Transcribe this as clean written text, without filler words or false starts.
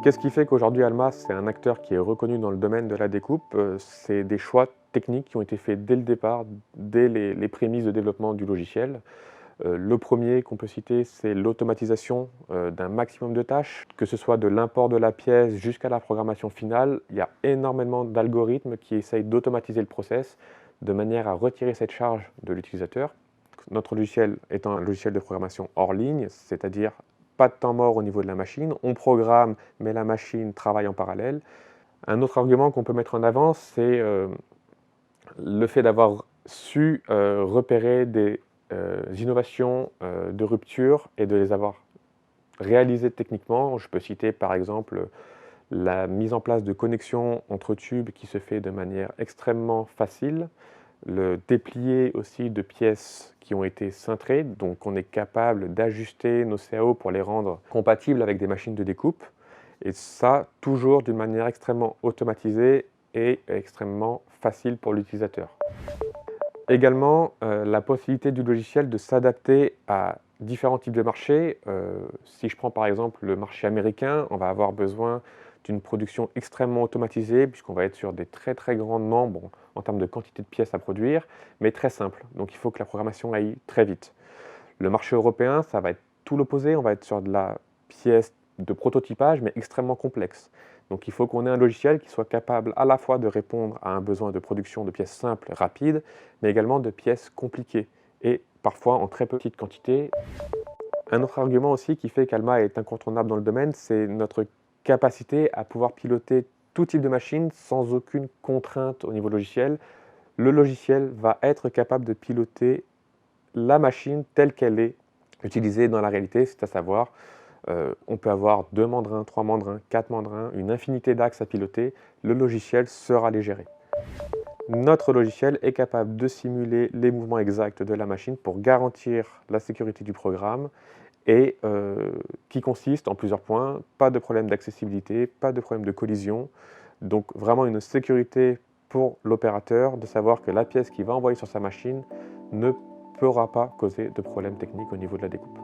Qu'est-ce qui fait qu'aujourd'hui Alma, c'est un acteur qui est reconnu dans le domaine de la découpe? C'est des choix techniques qui ont été faits dès le départ, dès les prémices de développement du logiciel. Le premier qu'on peut citer, c'est l'automatisation d'un maximum de tâches, que ce soit de l'import de la pièce jusqu'à la programmation finale. Il y a énormément d'algorithmes qui essayent d'automatiser le process de manière à retirer cette charge de l'utilisateur. Notre logiciel étant un logiciel de programmation hors ligne, c'est-à-dire pas de temps mort au niveau de la machine, on programme, mais la machine travaille en parallèle. Un autre argument qu'on peut mettre en avant, c'est le fait d'avoir su repérer des innovations de rupture et de les avoir réalisées techniquement. Je peux citer par exemple la mise en place de connexions entre tubes qui se fait de manière extrêmement facile, le déplié aussi de pièces qui ont été cintrées, donc on est capable d'ajuster nos CAO pour les rendre compatibles avec des machines de découpe, et ça toujours d'une manière extrêmement automatisée et extrêmement facile pour l'utilisateur. Également, la possibilité du logiciel de s'adapter à différents types de marchés. Si je prends par exemple le marché américain, on va avoir besoin d'une production extrêmement automatisée puisqu'on va être sur des très grands nombres en termes de quantité de pièces à produire, mais très simple. Donc il faut que la programmation aille très vite. Le marché européen, ça va être tout l'opposé. On va être sur de la pièce de prototypage, mais extrêmement complexe. Donc il faut qu'on ait un logiciel qui soit capable à la fois de répondre à un besoin de production de pièces simples, rapides, mais également de pièces compliquées, et parfois en très petite quantité. Un autre argument aussi qui fait qu'Alma est incontournable dans le domaine, c'est notre capacité à pouvoir piloter tout type de machine sans aucune contrainte au niveau logiciel. Le logiciel va être capable de piloter la machine telle qu'elle est utilisée dans la réalité, c'est à savoir on peut avoir 2 mandrins, 3 mandrins, 4 mandrins, une infinité d'axes à piloter, le logiciel sera les gérer. Notre logiciel est capable de simuler les mouvements exacts de la machine pour garantir la sécurité du programme et qui consiste en plusieurs points: pas de problème d'accessibilité, pas de problème de collision, donc vraiment une sécurité pour l'opérateur de savoir que la pièce qu'il va envoyer sur sa machine ne pourra pas causer de problème technique au niveau de la découpe.